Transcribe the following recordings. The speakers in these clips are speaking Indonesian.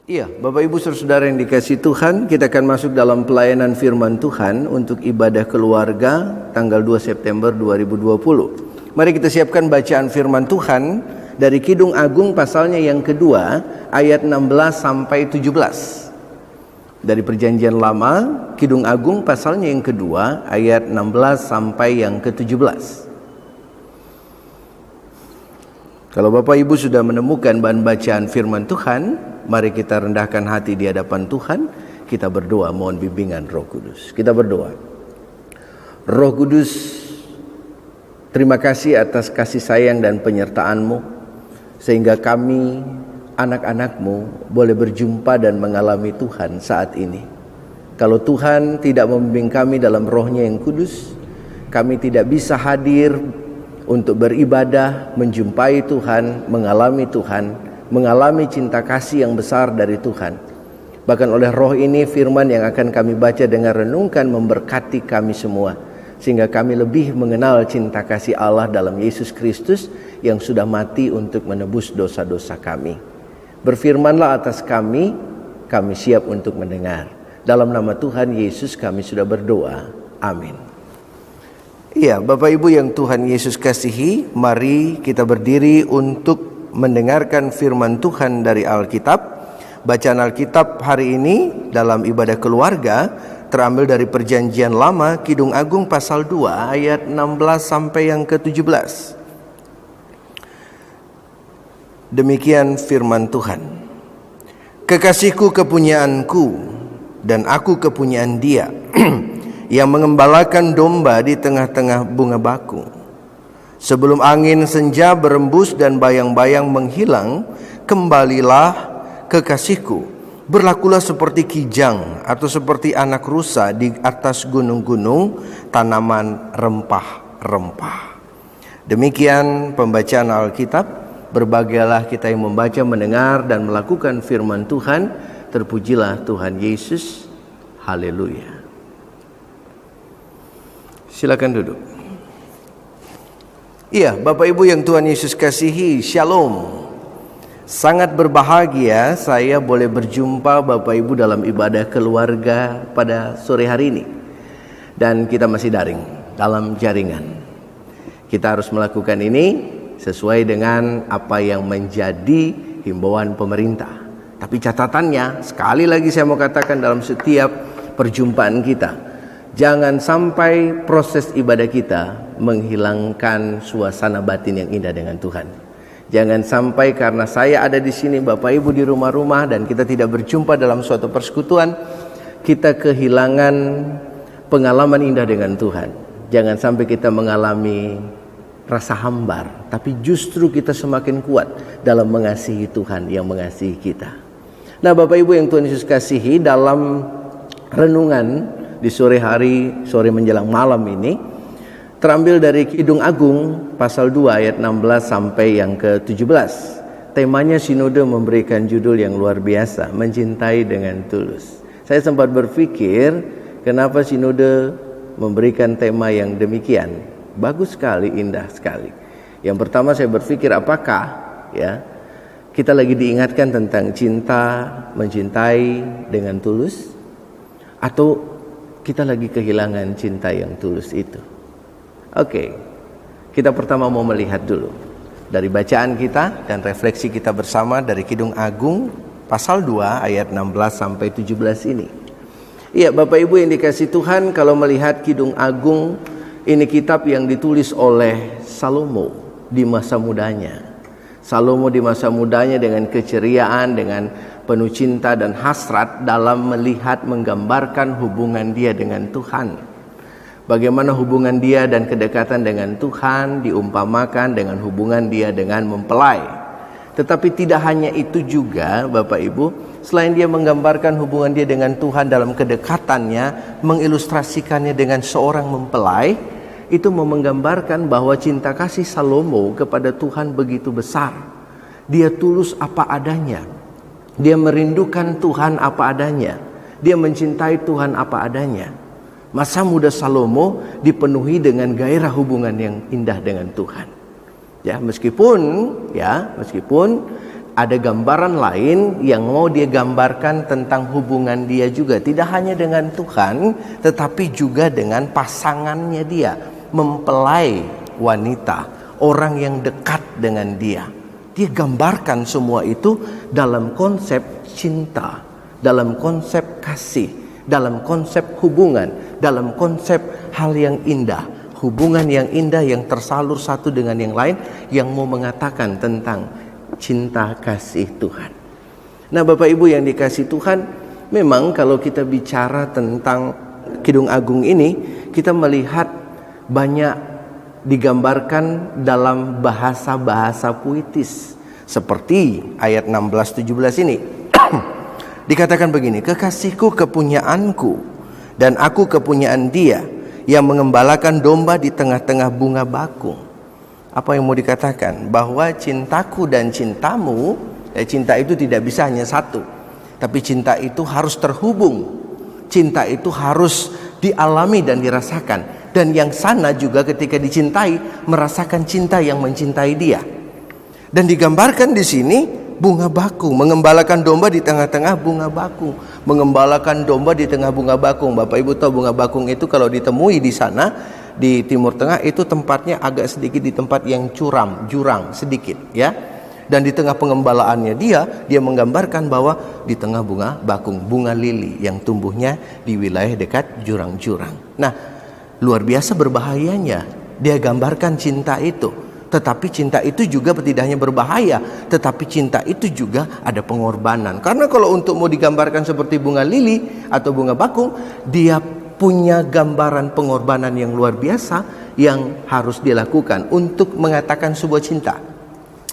Iya, Bapak Ibu Saudara yang dikasihi Tuhan, kita akan masuk dalam pelayanan firman Tuhan untuk ibadah keluarga tanggal 2 September 2020. Mari kita siapkan bacaan firman Tuhan dari Kidung Agung pasalnya yang kedua, ayat 16 sampai 17. Dari Perjanjian Lama, Kidung Agung pasalnya yang kedua, ayat 16 sampai yang ke-17. Kalau Bapak Ibu sudah menemukan bahan bacaan firman Tuhan, mari kita rendahkan hati di hadapan Tuhan. Kita berdoa mohon bimbingan Roh Kudus. Kita berdoa. Roh Kudus, terima kasih atas kasih sayang dan penyertaan-Mu, sehingga kami anak-anak-Mu boleh berjumpa dan mengalami Tuhan saat ini. Kalau Tuhan tidak membimbing kami dalam Roh-Nya yang kudus, kami tidak bisa hadir untuk beribadah, menjumpai Tuhan, mengalami Tuhan, mengalami cinta kasih yang besar dari Tuhan. Bahkan oleh Roh ini, firman yang akan kami baca dengan renungkan memberkati kami semua, sehingga kami lebih mengenal cinta kasih Allah dalam Yesus Kristus yang sudah mati untuk menebus dosa-dosa kami. Berfirmanlah atas kami siap untuk mendengar. Dalam nama Tuhan Yesus kami sudah berdoa. Amin. Iya, Bapak Ibu yang Tuhan Yesus kasihi, mari kita berdiri untuk mendengarkan firman Tuhan dari Alkitab. Bacaan Alkitab hari ini dalam ibadah keluarga terambil dari Perjanjian Lama, Kidung Agung pasal 2 ayat 16 sampai yang ke-17. Demikian firman Tuhan. Kekasihku kepunyaanku dan aku kepunyaan Dia, yang mengembalakan domba di tengah-tengah bunga bakung. Sebelum angin senja berembus dan bayang-bayang menghilang, kembalilah kekasihku. Berlakulah seperti kijang atau seperti anak rusa di atas gunung-gunung, tanaman rempah-rempah. Demikian pembacaan Alkitab. Berbahagialah kita yang membaca, mendengar, dan melakukan firman Tuhan. Terpujilah Tuhan Yesus. Haleluya. Silakan duduk. Iya, Bapak Ibu yang Tuhan Yesus kasihi, Shalom. Sangat berbahagia saya boleh berjumpa Bapak Ibu dalam ibadah keluarga pada sore hari ini. Dan kita masih daring, dalam jaringan. Kita harus melakukan ini sesuai dengan apa yang menjadi himbauan pemerintah. Tapi catatannya, sekali lagi saya mau katakan dalam setiap perjumpaan kita, jangan sampai proses ibadah kita menghilangkan suasana batin yang indah dengan Tuhan. Jangan sampai karena saya ada di sini, Bapak Ibu di rumah-rumah, dan kita tidak berjumpa dalam suatu persekutuan, kita kehilangan pengalaman indah dengan Tuhan. Jangan sampai kita mengalami rasa hambar, tapi justru kita semakin kuat dalam mengasihi Tuhan yang mengasihi kita. Nah, Bapak Ibu yang Tuhan Yesus kasihi, dalam renungan di sore hari, sore menjelang malam ini, terambil dari Kidung Agung pasal 2 ayat 16 sampai yang ke-17. Temanya sinode memberikan judul yang luar biasa, mencintai dengan tulus. Saya sempat berpikir, kenapa sinode memberikan tema yang demikian? Bagus sekali, indah sekali. Yang pertama saya berpikir, apakah kita lagi diingatkan tentang cinta, mencintai dengan tulus, atau kita lagi kehilangan cinta yang tulus itu? Oke, kita pertama mau melihat dulu dari bacaan kita dan refleksi kita bersama dari Kidung Agung pasal 2 ayat 16 sampai 17 ini. Iya, Bapak Ibu yang dikasihi Tuhan, kalau melihat Kidung Agung, ini kitab yang ditulis oleh Salomo di masa mudanya. Salomo di masa mudanya dengan keceriaan, dengan penuh cinta dan hasrat dalam melihat, menggambarkan hubungan dia dengan Tuhan. Bagaimana hubungan dia dan kedekatan dengan Tuhan diumpamakan dengan hubungan dia dengan mempelai. Tetapi tidak hanya itu juga, Bapak Ibu, selain dia menggambarkan hubungan dia dengan Tuhan dalam kedekatannya, mengilustrasikannya dengan seorang mempelai, itu menggambarkan bahwa cinta kasih Salomo kepada Tuhan begitu besar. Dia tulus apa adanya. Dia merindukan Tuhan apa adanya. Dia mencintai Tuhan apa adanya. Masa muda Salomo dipenuhi dengan gairah hubungan yang indah dengan Tuhan. Meskipun ada gambaran lain yang mau dia gambarkan tentang hubungan dia juga. Tidak hanya dengan Tuhan, tetapi juga dengan pasangannya dia. Mempelai wanita, orang yang dekat dengan dia. Dia gambarkan semua itu dalam konsep cinta, dalam konsep kasih, dalam konsep hubungan, dalam konsep hal yang indah. Hubungan yang indah yang tersalur satu dengan yang lain, yang mau mengatakan tentang cinta kasih Tuhan. Nah, Bapak Ibu yang dikasih Tuhan, memang kalau kita bicara tentang Kidung Agung ini, kita melihat banyak digambarkan dalam bahasa-bahasa puitis. Seperti ayat 16-17 ini. Dikatakan begini, kekasihku kepunyaanku dan aku kepunyaan dia, yang mengembalakan domba di tengah-tengah bunga bakung. Apa yang mau dikatakan? Bahwa cintaku dan cintamu, cinta itu tidak bisa hanya satu, tapi cinta itu harus terhubung. Cinta itu harus dialami dan dirasakan. Dan yang sana juga ketika dicintai, merasakan cinta yang mencintai dia. Dan digambarkan di sini bunga bakung, mengembalakan domba di tengah-tengah bunga bakung. Mengembalakan domba di tengah bunga bakung. Bapak Ibu tahu bunga bakung itu kalau ditemui di sana, di Timur Tengah itu tempatnya agak sedikit di tempat yang curam, jurang sedikit, ya. Dan di tengah pengembalaannya dia menggambarkan bahwa di tengah bunga bakung, bunga lili yang tumbuhnya di wilayah dekat jurang-jurang. Nah, luar biasa berbahayanya. Dia gambarkan cinta itu. Tetapi cinta itu juga tidak hanya berbahaya, tetapi cinta itu juga ada pengorbanan. Karena kalau untuk mau digambarkan seperti bunga lili atau bunga bakung, dia punya gambaran pengorbanan yang luar biasa yang harus dilakukan untuk mengatakan sebuah cinta.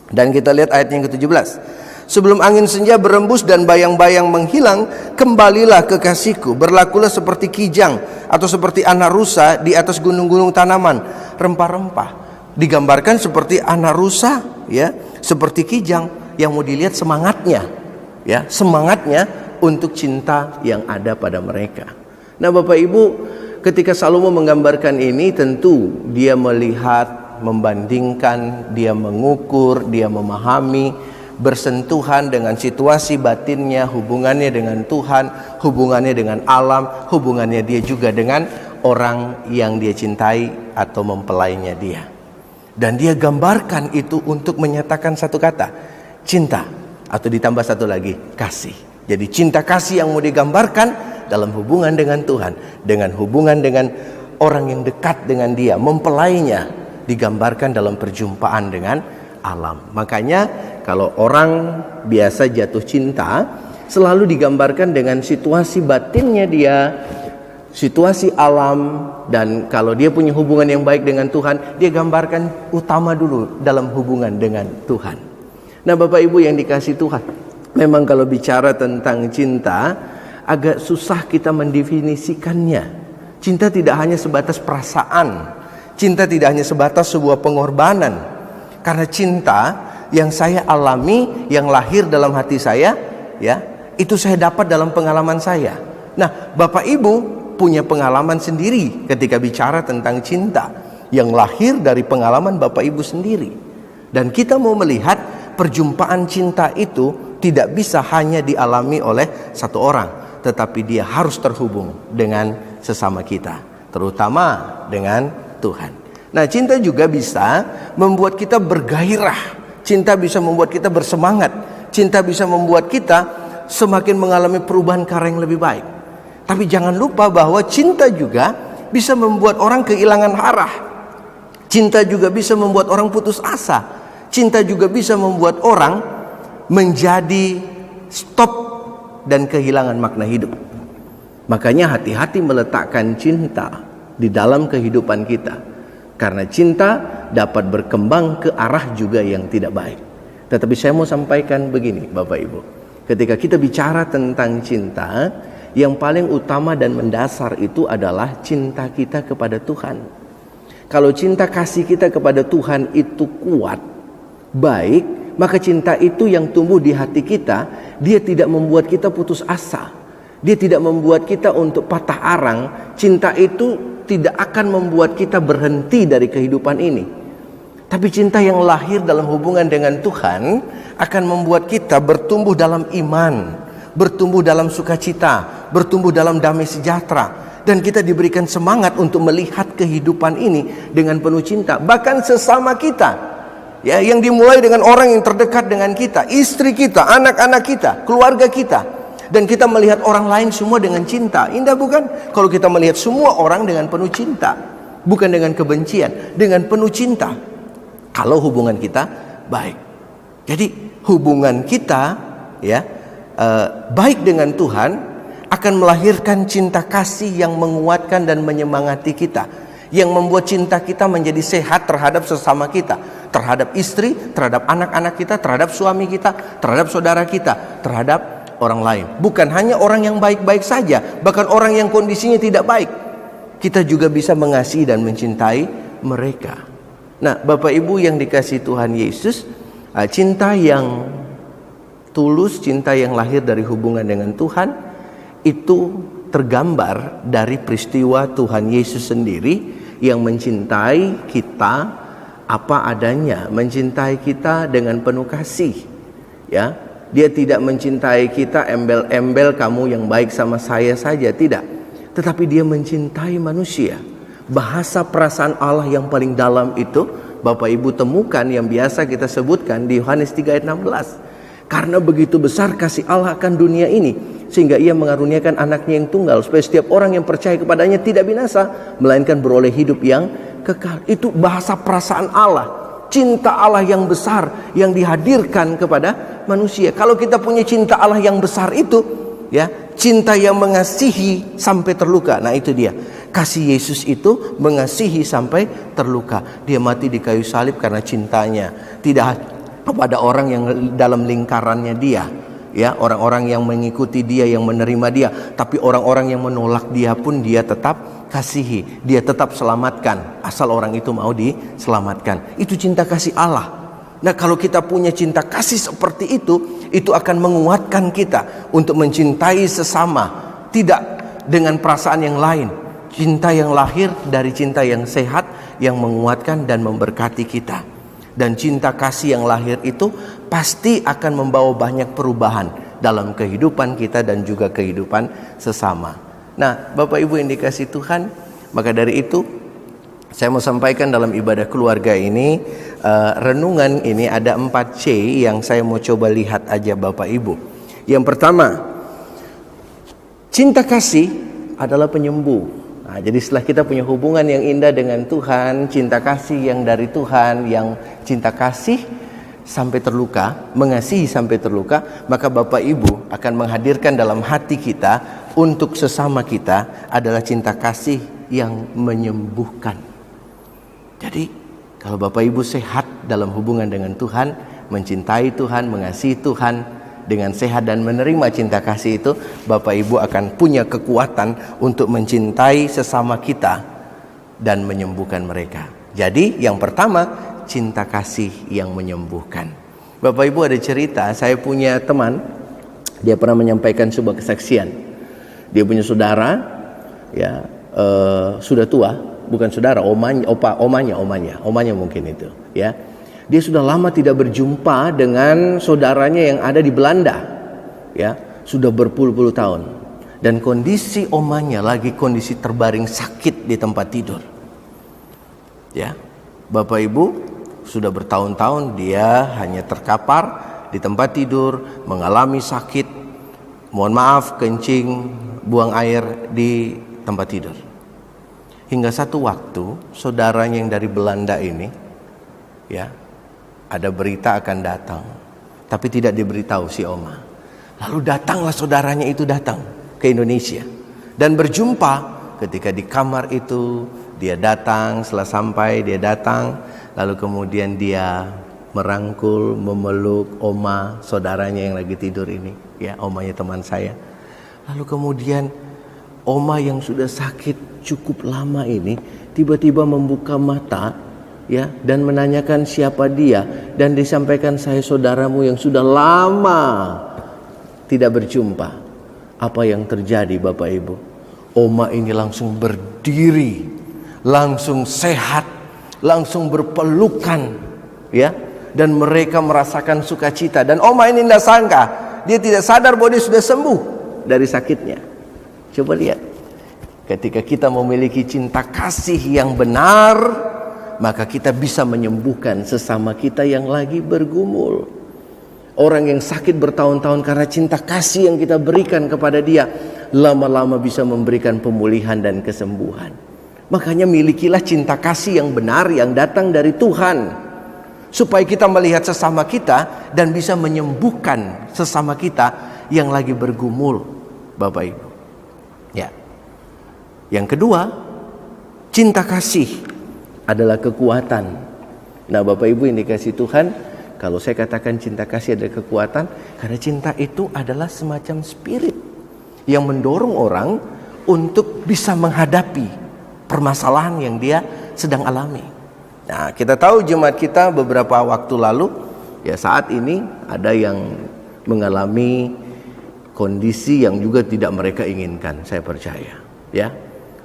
Dan kita lihat ayat yang ke-17. Sebelum angin senja berembus dan bayang-bayang menghilang, kembalilah kekasihku, berlakulah seperti kijang atau seperti anak rusa di atas gunung-gunung tanaman rempah-rempah. Digambarkan seperti anak rusa, ya, seperti kijang yang mau dilihat semangatnya, ya, semangatnya untuk cinta yang ada pada mereka. Nah, Bapak Ibu, ketika Salomo menggambarkan ini, tentu dia melihat, membandingkan, dia mengukur, dia memahami, bersentuhan dengan situasi batinnya, hubungannya dengan Tuhan, hubungannya dengan alam, hubungannya dia juga dengan orang yang dia cintai atau mempelainya dia. Dan dia gambarkan itu untuk menyatakan satu kata, cinta, atau ditambah satu lagi, kasih. Jadi cinta kasih yang mau digambarkan dalam hubungan dengan Tuhan, dengan hubungan dengan orang yang dekat dengan dia, mempelainya, digambarkan dalam perjumpaan dengan alam. Makanya kalau orang biasa jatuh cinta, selalu digambarkan dengan situasi batinnya dia, situasi alam, dan kalau dia punya hubungan yang baik dengan Tuhan, dia gambarkan utama dulu dalam hubungan dengan Tuhan. Nah, Bapak Ibu yang dikasih Tuhan, memang kalau bicara tentang cinta, agak susah kita mendefinisikannya. Cinta tidak hanya sebatas perasaan, cinta tidak hanya sebatas sebuah pengorbanan. Karena cinta yang saya alami, yang lahir dalam hati saya, ya, itu saya dapat dalam pengalaman saya. Nah, Bapak Ibu punya pengalaman sendiri ketika bicara tentang cinta yang lahir dari pengalaman Bapak Ibu sendiri. Dan kita mau melihat perjumpaan cinta itu tidak bisa hanya dialami oleh satu orang, tetapi dia harus terhubung dengan sesama kita, terutama dengan Tuhan. Nah, cinta juga bisa membuat kita bergairah. Cinta bisa membuat kita bersemangat. Cinta bisa membuat kita semakin mengalami perubahan ke arah yang lebih baik. Tapi jangan lupa bahwa cinta juga bisa membuat orang kehilangan arah. Cinta juga bisa membuat orang putus asa. Cinta juga bisa membuat orang menjadi stop dan kehilangan makna hidup. Makanya hati-hati meletakkan cinta di dalam kehidupan kita. Karena cinta dapat berkembang ke arah juga yang tidak baik. Tetapi saya mau sampaikan begini, Bapak Ibu. Ketika kita bicara tentang cinta, yang paling utama dan mendasar itu adalah cinta kita kepada Tuhan. Kalau cinta kasih kita kepada Tuhan itu kuat, baik, maka cinta itu yang tumbuh di hati kita, dia tidak membuat kita putus asa. Dia tidak membuat kita untuk patah arang. Cinta itu tidak akan membuat kita berhenti dari kehidupan ini. Tapi cinta yang lahir dalam hubungan dengan Tuhan akan membuat kita bertumbuh dalam iman, bertumbuh dalam sukacita, bertumbuh dalam damai sejahtera. Dan kita diberikan semangat untuk melihat kehidupan ini dengan penuh cinta. Bahkan sesama kita, ya, yang dimulai dengan orang yang terdekat dengan kita, istri kita, anak-anak kita, keluarga kita. Dan kita melihat orang lain semua dengan cinta. Indah bukan? Kalau kita melihat semua orang dengan penuh cinta, bukan dengan kebencian, dengan penuh cinta. Kalau hubungan kita baik. Jadi hubungan kita, ya, baik dengan Tuhan akan melahirkan cinta kasih yang menguatkan dan menyemangati kita, yang membuat cinta kita menjadi sehat terhadap sesama kita, terhadap istri, terhadap anak-anak kita, terhadap suami kita, terhadap saudara kita, terhadap orang lain. Bukan hanya orang yang baik-baik saja, bahkan orang yang kondisinya tidak baik, kita juga bisa mengasihi dan mencintai mereka. Nah, Bapak Ibu yang dikasihi Tuhan Yesus, cinta yang tulus, cinta yang lahir dari hubungan dengan Tuhan, itu tergambar dari peristiwa Tuhan Yesus sendiri yang mencintai kita apa adanya, mencintai kita dengan penuh kasih. Ya, Dia tidak mencintai kita embel-embel kamu yang baik sama saya saja, tidak. Tetapi Dia mencintai manusia. Bahasa perasaan Allah yang paling dalam itu Bapak Ibu temukan yang biasa kita sebutkan di Yohanes 3 ayat 16. Karena begitu besar kasih Allah akan dunia ini, sehingga Ia mengaruniakan anaknya yang tunggal, supaya setiap orang yang percaya kepadanya tidak binasa, melainkan beroleh hidup yang kekal. Itu bahasa perasaan Allah, cinta Allah yang besar yang dihadirkan kepada manusia. Kalau kita punya cinta Allah yang besar itu, ya, cinta yang mengasihi sampai terluka. Nah, itu dia. Kasih Yesus itu mengasihi sampai terluka. Dia mati di kayu salib karena cintanya, tidak kepada orang yang dalam lingkarannya Dia, ya, orang-orang yang mengikuti Dia, yang menerima Dia, tapi orang-orang yang menolak Dia pun Dia tetap kasihi, Dia tetap selamatkan, asal orang itu mau diselamatkan. Itu cinta kasih Allah. Nah, kalau kita punya cinta kasih seperti itu akan menguatkan kita untuk mencintai sesama, tidak dengan perasaan yang lain. Cinta yang lahir dari cinta yang sehat, yang menguatkan dan memberkati kita. Dan cinta kasih yang lahir itu pasti akan membawa banyak perubahan dalam kehidupan kita dan juga kehidupan sesama. Nah, Bapak Ibu yang dikasihi Tuhan, maka dari itu saya mau sampaikan dalam ibadah keluarga ini, renungan ini ada 4C yang saya mau coba lihat aja Bapak Ibu. Yang pertama, cinta kasih adalah penyembuh. Nah, jadi setelah kita punya hubungan yang indah dengan Tuhan, cinta kasih yang dari Tuhan, yang cinta kasih sampai terluka, mengasihi sampai terluka, maka Bapak Ibu akan menghadirkan dalam hati kita untuk sesama kita adalah cinta kasih yang menyembuhkan. Jadi kalau Bapak Ibu sehat dalam hubungan dengan Tuhan, mencintai Tuhan, mengasihi Tuhan, dengan sehat dan menerima cinta kasih itu, Bapak Ibu akan punya kekuatan untuk mencintai sesama kita dan menyembuhkan mereka. Jadi yang pertama, cinta kasih yang menyembuhkan. Bapak Ibu ada cerita, saya punya teman, dia pernah menyampaikan sebuah kesaksian. Dia punya saudara, ya, sudah tua, bukan saudara, omanya mungkin itu, ya. Dia sudah lama tidak berjumpa dengan saudaranya yang ada di Belanda, ya, sudah berpuluh-puluh tahun. Dan kondisi omanya lagi kondisi terbaring sakit di tempat tidur. Ya, Bapak Ibu, sudah bertahun-tahun dia hanya terkapar di tempat tidur, mengalami sakit, mohon maaf, kencing, buang air di tempat tidur. Hingga satu waktu saudaranya yang dari Belanda ini, ya, ada berita akan datang, tapi tidak diberitahu si oma. Lalu datanglah saudaranya itu datang ke Indonesia dan berjumpa. Ketika di kamar itu dia datang, setelah sampai dia datang, lalu kemudian dia merangkul, memeluk oma saudaranya yang lagi tidur ini, ya, omanya teman saya. Lalu kemudian oma yang sudah sakit cukup lama ini tiba-tiba membuka mata, ya, dan menanyakan siapa dia, dan disampaikan, saya saudaramu yang sudah lama tidak berjumpa. Apa yang terjadi Bapak Ibu? Oma ini langsung berdiri, langsung sehat, langsung berpelukan, ya, dan mereka merasakan sukacita. Dan Oma ini tidak sangka, dia tidak sadar bahwa dia sudah sembuh dari sakitnya. Coba lihat, ketika kita memiliki cinta kasih yang benar, maka kita bisa menyembuhkan sesama kita yang lagi bergumul. Orang yang sakit bertahun-tahun karena cinta kasih yang kita berikan kepada dia, lama-lama bisa memberikan pemulihan dan kesembuhan. Makanya milikilah cinta kasih yang benar yang datang dari Tuhan, supaya kita melihat sesama kita dan bisa menyembuhkan sesama kita yang lagi bergumul, Bapak Ibu. Ya. Yang kedua, cinta kasih adalah kekuatan. Nah, Bapak Ibu yang dikasihi Tuhan, kalau saya katakan cinta kasih adalah kekuatan, karena cinta itu adalah semacam spirit yang mendorong orang untuk bisa menghadapi permasalahan yang dia sedang alami. Nah, kita tahu jemaat kita beberapa waktu lalu, ya saat ini ada yang mengalami kondisi yang juga tidak mereka inginkan, saya percaya, ya,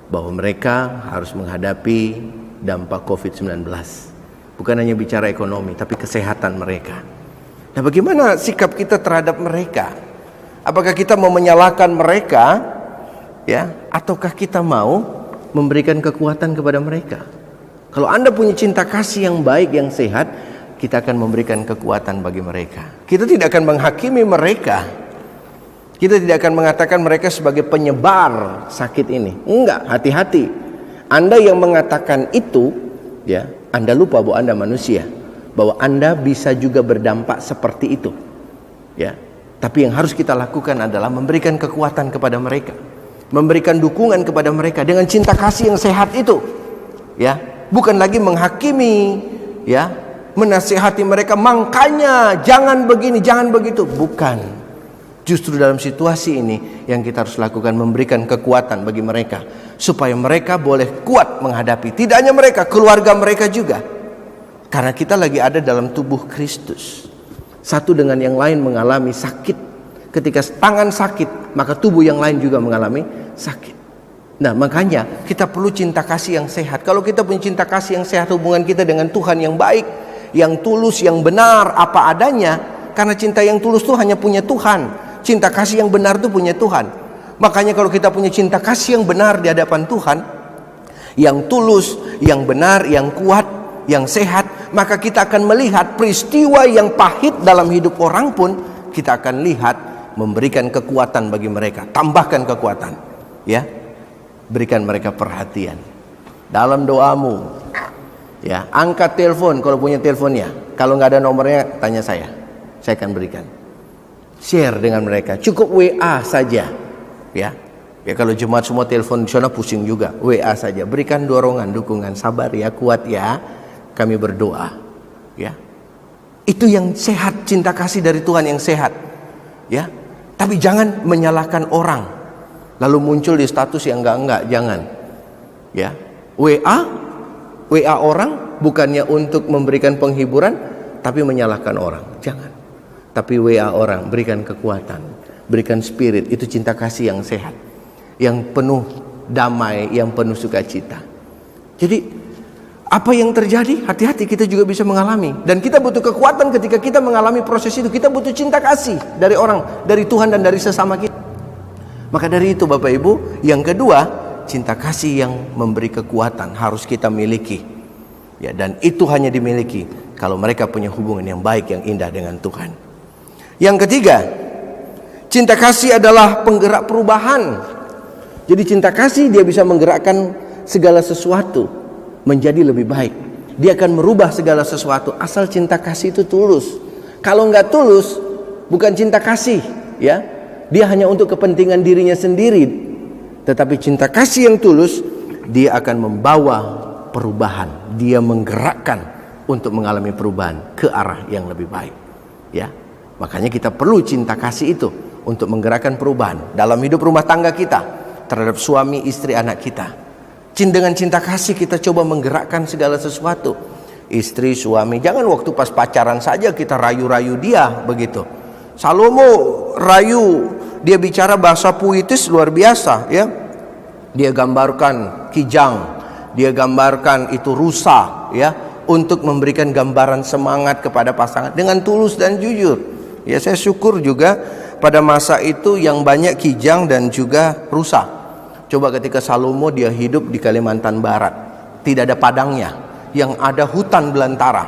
bahwa mereka harus menghadapi dampak COVID-19. Bukan hanya bicara ekonomi, tapi kesehatan mereka. Nah, bagaimana sikap kita terhadap mereka? Apakah kita mau menyalahkan mereka, ya, ataukah kita mau memberikan kekuatan kepada mereka? Kalau Anda punya cinta kasih yang baik, yang sehat, kita akan memberikan kekuatan bagi mereka. Kita tidak akan menghakimi mereka. Kita tidak akan mengatakan mereka sebagai penyebar sakit ini. Enggak, hati-hati. Anda yang mengatakan itu, ya, Anda lupa bahwa Anda manusia, bahwa Anda bisa juga berdampak seperti itu. Ya. Tapi yang harus kita lakukan adalah memberikan kekuatan kepada mereka, memberikan dukungan kepada mereka dengan cinta kasih yang sehat itu. Ya. Bukan lagi menghakimi, ya, menasihati mereka, makanya jangan begini, jangan begitu. Bukan. Justru dalam situasi ini yang kita harus lakukan, memberikan kekuatan bagi mereka, supaya mereka boleh kuat menghadapi. Tidak hanya mereka, keluarga mereka juga. Karena kita lagi ada dalam tubuh Kristus. Satu dengan yang lain mengalami sakit. Ketika tangan sakit, maka tubuh yang lain juga mengalami sakit. Nah, makanya kita perlu cinta kasih yang sehat. Kalau kita punya cinta kasih yang sehat, hubungan kita dengan Tuhan yang baik, yang tulus, yang benar, apa adanya. Karena cinta yang tulus itu hanya punya Tuhan. Cinta kasih yang benar itu punya Tuhan. Makanya kalau kita punya cinta kasih yang benar di hadapan Tuhan, yang tulus, yang benar, yang kuat, yang sehat, maka kita akan melihat peristiwa yang pahit dalam hidup orang pun, kita akan lihat memberikan kekuatan bagi mereka. Tambahkan kekuatan, ya. Berikan mereka perhatian dalam doamu, ya. Angkat telepon kalau punya teleponnya. Kalau nggak ada nomornya, tanya saya akan berikan. Share dengan mereka, cukup WA saja, ya. Ya, kalau jemaat semua telepon di sana pusing juga. WA saja, berikan dorongan, dukungan, sabar ya, kuat ya, kami berdoa, ya. Itu yang sehat, cinta kasih dari Tuhan yang sehat, ya. Tapi jangan menyalahkan orang lalu muncul di status yang enggak, jangan. Ya. WA orang bukannya untuk memberikan penghiburan, tapi menyalahkan orang. Jangan. Tapi WA orang, berikan kekuatan, berikan spirit, itu cinta kasih yang sehat, yang penuh damai, yang penuh sukacita. Jadi apa yang terjadi, hati-hati, kita juga bisa mengalami. Dan kita butuh kekuatan ketika kita mengalami proses itu. Kita butuh cinta kasih dari orang, dari Tuhan dan dari sesama kita. Maka dari itu Bapak Ibu, yang kedua, cinta kasih yang memberi kekuatan harus kita miliki. Ya, dan itu hanya dimiliki kalau mereka punya hubungan yang baik, yang indah dengan Tuhan. Yang ketiga, cinta kasih adalah penggerak perubahan. Jadi cinta kasih dia bisa menggerakkan segala sesuatu menjadi lebih baik. Dia akan merubah segala sesuatu asal cinta kasih itu tulus. Kalau nggak tulus, bukan cinta kasih, ya. Dia hanya untuk kepentingan dirinya sendiri. Tetapi cinta kasih yang tulus, dia akan membawa perubahan. Dia menggerakkan untuk mengalami perubahan ke arah yang lebih baik, ya. Makanya kita perlu cinta kasih itu untuk menggerakkan perubahan dalam hidup rumah tangga kita, terhadap suami, istri, anak kita. Dengan cinta kasih kita coba menggerakkan segala sesuatu. Istri, suami, jangan waktu pas pacaran saja kita rayu-rayu dia begitu. Salomo rayu, dia bicara bahasa puitis luar biasa, ya. Dia gambarkan kijang, dia gambarkan itu rusa, ya. untuk memberikan gambaran semangat kepada pasangan dengan tulus dan jujur. Ya, saya syukur juga pada masa itu yang banyak kijang dan juga rusa. Coba ketika Salomo dia hidup di Kalimantan Barat, tidak ada padangnya, yang ada hutan belantara,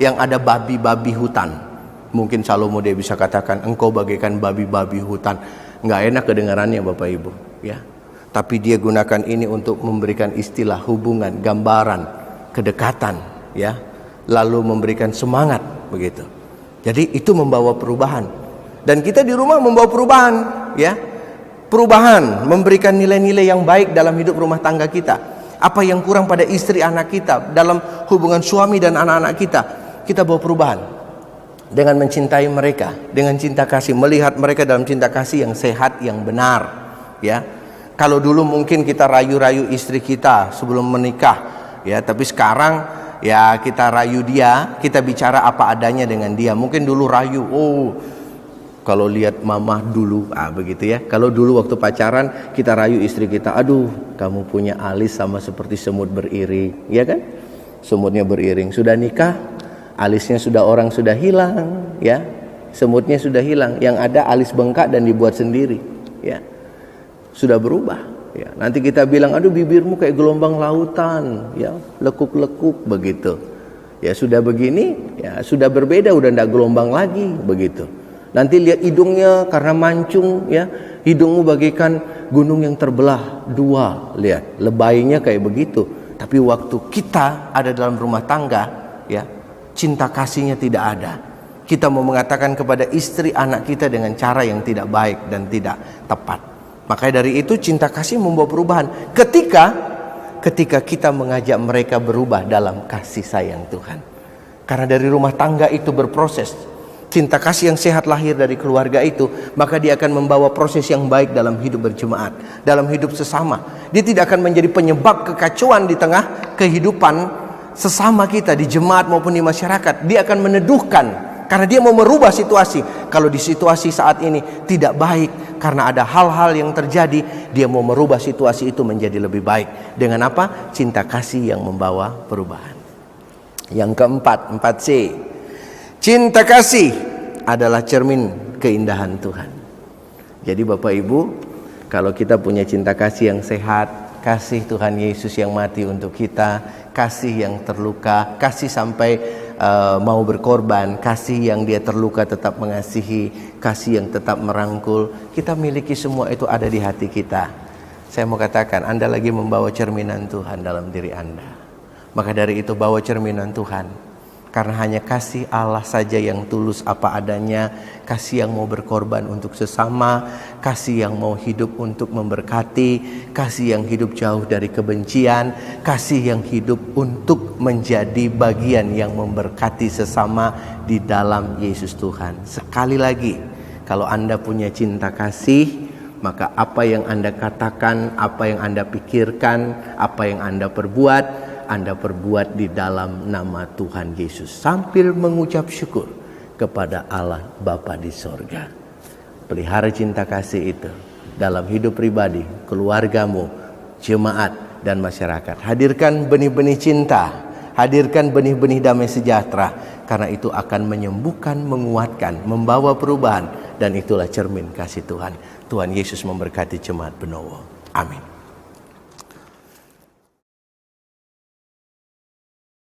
yang ada babi-babi hutan. Mungkin Salomo dia bisa katakan, engkau bagaikan babi-babi hutan. Nggak enak kedengarannya Bapak Ibu, ya. Tapi dia gunakan ini untuk memberikan istilah hubungan, gambaran, kedekatan, ya. Lalu memberikan semangat begitu. Jadi itu membawa perubahan. Dan kita di rumah membawa perubahan, ya. Perubahan, memberikan nilai-nilai yang baik dalam hidup rumah tangga kita. Apa yang kurang pada istri anak kita, dalam hubungan suami dan anak-anak kita bawa perubahan. Dengan mencintai mereka, dengan cinta kasih, melihat mereka dalam cinta kasih yang sehat, yang benar, ya. Kalau dulu mungkin kita rayu-rayu istri kita sebelum menikah, ya, tapi sekarang ya kita rayu dia, kita bicara apa adanya dengan dia. Mungkin dulu rayu, oh kalau lihat mama dulu, begitu ya. Kalau dulu waktu pacaran kita rayu istri kita, aduh kamu punya alis sama seperti semut beriring, ya kan? Semutnya beriring. Sudah nikah, alisnya orang sudah hilang, ya. Semutnya sudah hilang, yang ada alis bengkak dan dibuat sendiri, ya. Sudah berubah, ya. Nanti kita bilang, aduh bibirmu kayak gelombang lautan, ya, lekuk-lekuk begitu. Ya sudah begini, ya sudah berbeda, udah tidak gelombang lagi begitu. Nanti lihat hidungnya karena mancung, ya, hidungmu bagaikan gunung yang terbelah dua, lihat lebaynya kayak begitu. Tapi waktu kita ada dalam rumah tangga, ya, cinta kasihnya tidak ada. Kita mau mengatakan kepada istri anak kita dengan cara yang tidak baik dan tidak tepat. Makanya dari itu cinta kasih membawa perubahan ketika kita mengajak mereka berubah dalam kasih sayang Tuhan. Karena dari rumah tangga itu berproses. Cinta kasih yang sehat lahir dari keluarga itu, maka dia akan membawa proses yang baik dalam hidup berjemaat, dalam hidup sesama. Dia tidak akan menjadi penyebab kekacauan di tengah kehidupan sesama kita di jemaat maupun di masyarakat. Dia akan meneduhkan karena dia mau merubah situasi. Kalau di situasi saat ini tidak baik, karena ada hal-hal yang terjadi, dia mau merubah situasi itu menjadi lebih baik. Dengan apa? Cinta kasih yang membawa perubahan. Yang keempat, 4C. Cinta kasih adalah cermin keindahan Tuhan. Jadi Bapak Ibu, kalau kita punya cinta kasih yang sehat, kasih Tuhan Yesus yang mati untuk kita, kasih yang terluka, kasih sampai mau berkorban, kasih yang dia terluka tetap mengasihi, kasih yang tetap merangkul, kita miliki semua itu ada di hati kita. Saya mau katakan, Anda lagi membawa cerminan Tuhan dalam diri Anda. Maka dari itu bawa cerminan Tuhan. Karena hanya kasih Allah saja yang tulus apa adanya, kasih yang mau berkorban untuk sesama, kasih yang mau hidup untuk memberkati, kasih yang hidup jauh dari kebencian, kasih yang hidup untuk menjadi bagian yang memberkati sesama di dalam Yesus Tuhan. Sekali lagi, kalau Anda punya cinta kasih, maka apa yang Anda katakan, apa yang Anda pikirkan, apa yang Anda perbuat, Anda perbuat di dalam nama Tuhan Yesus sambil mengucap syukur kepada Allah Bapa di sorga. Pelihara cinta kasih itu dalam hidup pribadi, keluargamu, jemaat, dan masyarakat. Hadirkan benih-benih cinta, hadirkan benih-benih damai sejahtera, karena itu akan menyembuhkan, menguatkan, membawa perubahan, dan itulah cermin kasih Tuhan. Tuhan Yesus memberkati jemaat Benowo. Amin.